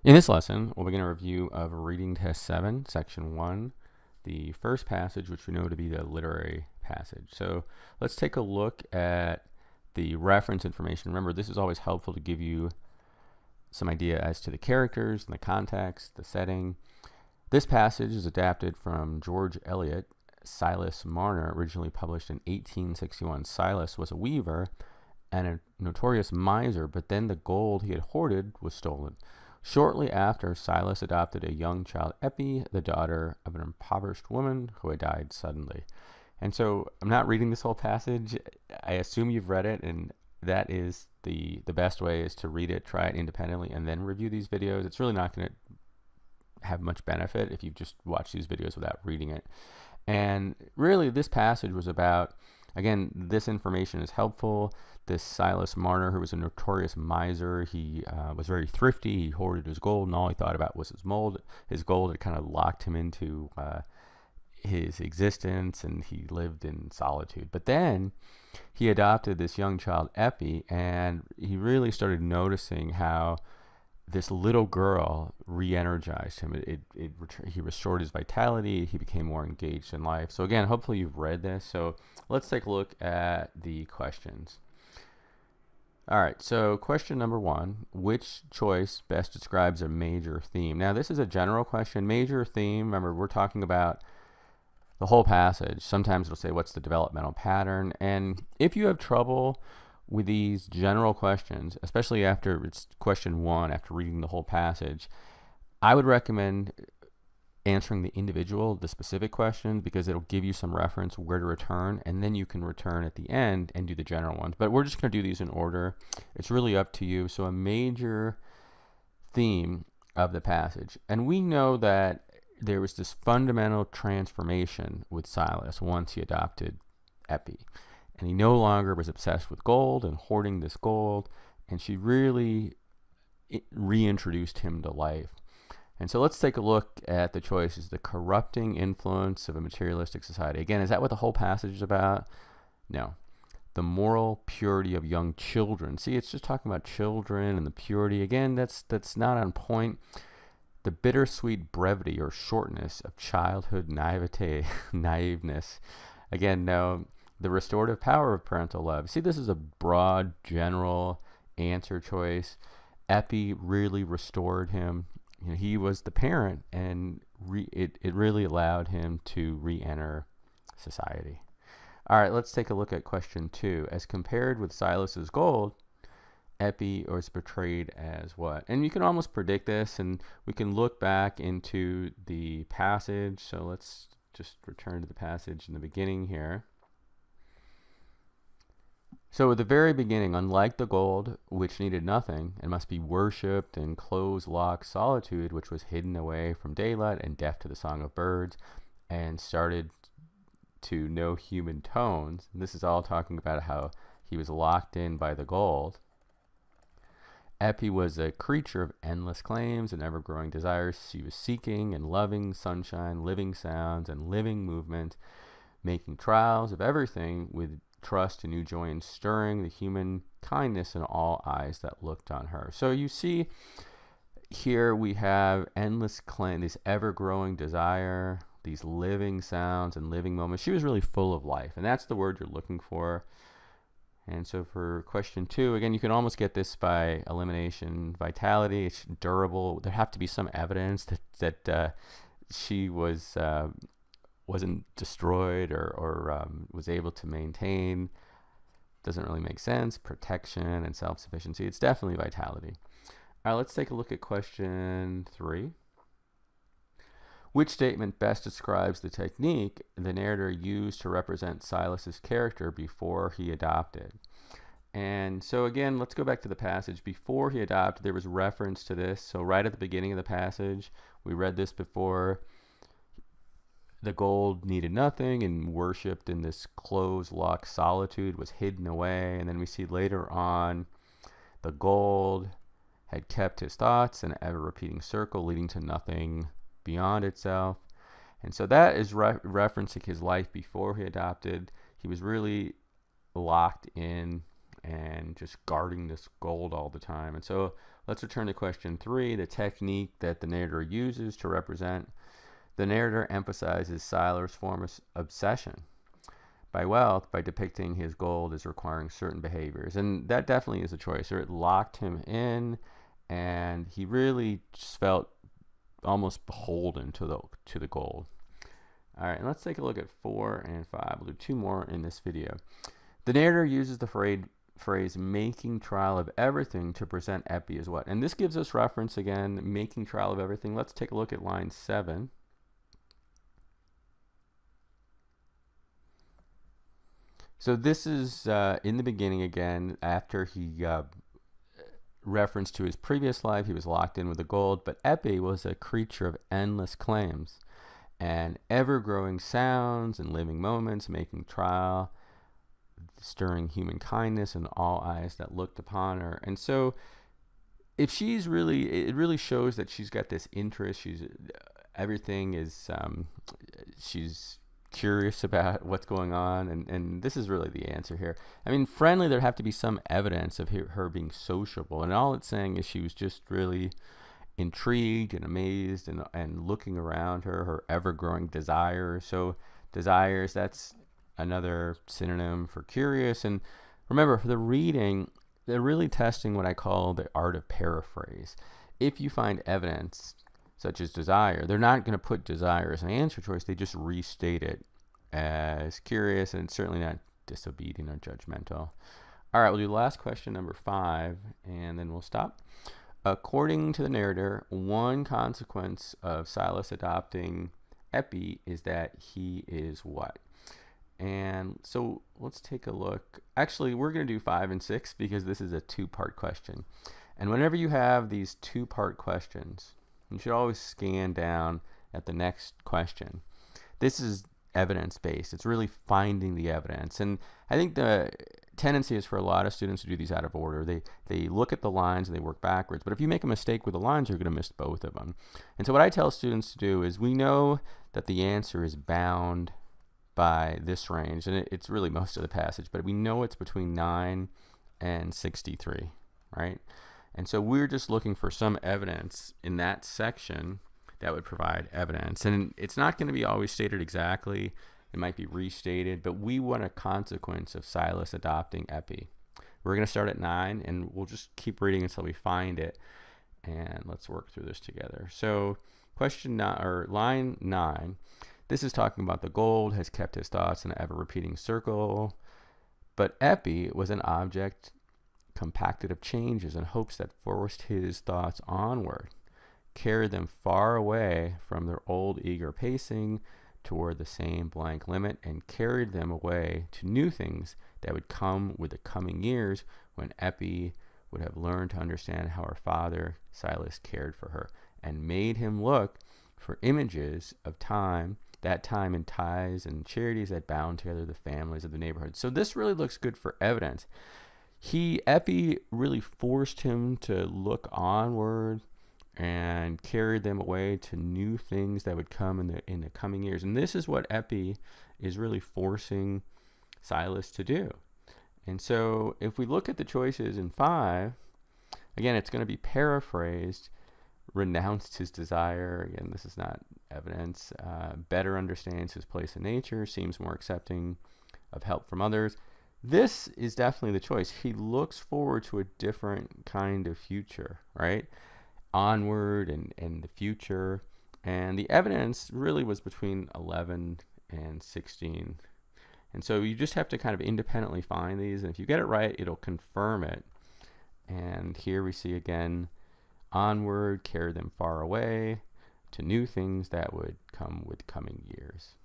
In this lesson, we'll begin a review of Reading Test 7, Section 1, the first passage, which we know to be the literary passage. So let's take a look at the reference information. Remember, this is always helpful to give you some idea as to the characters and the context, the setting. This passage is adapted from George Eliot, Silas Marner, originally published in 1861. Silas was a weaver and a notorious miser, but then the gold he had hoarded was stolen. Shortly after, Silas adopted a young child, Eppie, the daughter of an impoverished woman who had died suddenly. And so I'm not reading this whole passage. I assume you've read it, and that is the best way is to read it, try it independently, and then review these videos. It's really not going to have much benefit if you just watch these videos without reading it. And really, this passage was about, again, this information is helpful. This Silas Marner, who was a notorious miser, he was very thrifty. He hoarded his gold, and all he thought about was his gold. It kind of locked him into his existence, and he lived in solitude. But then he adopted this young child, Eppie, and he really started noticing how this little girl re-energized him. He restored his vitality. He became more engaged in life. So again, hopefully you've read this. So let's take a look at the questions. All right, so question number 1, which choice best describes a major theme? Now, this is a general question. Major theme, remember, we're talking about the whole passage. Sometimes it'll say, what's the developmental pattern? And if you have trouble with these general questions, especially after it's question 1, after reading the whole passage, I would recommend answering the specific question, because it'll give you some reference where to return, and then you can return at the end and do the general ones. But we're just going to do these in order. It's really up to you. So a major theme of the passage. And we know that there was this fundamental transformation with Silas once he adopted Eppie. And he no longer was obsessed with gold and hoarding this gold, and she really reintroduced him to life. And so let's take a look at the choices. The corrupting influence of a materialistic society. Again, is that what the whole passage is about? No. The moral purity of young children. See, it's just talking about children and the purity. Again, that's not on point. The bittersweet brevity or shortness of childhood naiveness. Again, no. The restorative power of parental love. See, this is a broad, general answer choice. Eppie really restored him. You know, he was the parent, and it really allowed him to re-enter society. All right, let's take a look at question 2. As compared with Silas's gold, Eppie was portrayed as what? And you can almost predict this, and we can look back into the passage. So let's just return to the passage in the beginning here. So at the very beginning, unlike the gold, which needed nothing and must be worshipped in close-locked solitude, which was hidden away from daylight and deaf to the song of birds, and started to know human tones. And this is all talking about how he was locked in by the gold. Eppie was a creature of endless claims and ever-growing desires. She was seeking and loving sunshine, living sounds, and living movement, making trials of everything with trust and new joy, and stirring the human kindness in all eyes that looked on her. So you see here we have endless claim, this ever-growing desire, these living sounds and living moments. She was really full of life, and that's the word you're looking for. And so for question 2, again, you can almost get this by elimination. Vitality, it's durable. There have to be some evidence that she wasn't destroyed or was able to maintain. Doesn't really make sense. Protection and self-sufficiency. It's definitely vitality. All right, let's take a look at question 3. Which statement best describes the technique the narrator used to represent Silas's character before he adopted? And so again, let's go back to the passage. Before he adopted, there was reference to this. So right at the beginning of the passage, we read this before. The gold needed nothing and worshipped in this closed-locked solitude, was hidden away. And then we see later on the gold had kept his thoughts in an ever-repeating circle, leading to nothing beyond itself. And so that is referencing his life before he adopted. He was really locked in and just guarding this gold all the time. And so Let's return to question 3, the technique that the narrator uses to represent. The narrator emphasizes Siler's form of obsession by wealth by depicting his gold as requiring certain behaviors. And that definitely is a choice. Or it locked him in, and he really just felt almost beholden to the gold. All right, and let's take a look at 4 and 5. We'll do 2 more in this video. The narrator uses the phrase making trial of everything to present Epi as what? And this gives us reference again, making trial of everything. Let's take a look at line 7. So this is in the beginning again, after he reference to his previous life. He was locked in with the gold, but Epi was a creature of endless claims and ever-growing sounds and living moments, making trial, stirring human kindness in all eyes that looked upon her. And so if she's really, it really shows that she's got this interest. Everything is, she's curious about what's going on, and this is really the answer here. I mean, friendly, there'd have to be some evidence of her being sociable, and all it's saying is she was just really intrigued and amazed and looking around her ever-growing desire. So desires, that's another synonym for curious. And remember, for the reading, they're really testing what I call the art of paraphrase. If you find evidence such as desire, they're not going to put desire as an answer choice. They just restate it as curious, and it's certainly not disobedient or judgmental. All right, we'll do the last question, number 5, and then we'll stop. According to the narrator, one consequence of Silas adopting Epi is that he is what? And so let's take a look. Actually, we're going to do 5 and 6 because this is a 2-part question. And whenever you have these 2-part questions, you should always scan down at the next question. This is evidence-based. It's really finding the evidence. And I think the tendency is for a lot of students to do these out of order. They look at the lines and they work backwards. But if you make a mistake with the lines, you're going to miss both of them. And so what I tell students to do is, we know that the answer is bound by this range, and it's really most of the passage, but we know it's between 9 and 63, right? And so we're just looking for some evidence in that section that would provide evidence. And it's not going to be always stated exactly. It might be restated, but we want a consequence of Silas adopting Epi. We're going to start at 9, and we'll just keep reading until we find it. And let's work through this together. So line 9, this is talking about the gold has kept his thoughts in an ever-repeating circle, but Epi was an object compacted of changes and hopes that forced his thoughts onward, carried them far away from their old eager pacing toward the same blank limit, and carried them away to new things that would come with the coming years, when Epi would have learned to understand how her father, Silas, cared for her, and made him look for images of that time in ties and charities that bound together the families of the neighborhood. So this really looks good for evidence. Epi really forced him to look onward and carried them away to new things that would come in the coming years. And this is what Epi is really forcing Silas to do. And so if we look at the choices in 5, again, it's going to be paraphrased. Renounced his desire. Again, this is not evidence. Better understands his place in nature. Seems more accepting of help from others. This is definitely the choice. He looks forward to a different kind of future, right? Onward and the future. And the evidence really was between 11 and 16. And so you just have to kind of independently find these. And if you get it right, it'll confirm it. And here we see again, onward, carry them far away to new things that would come with coming years.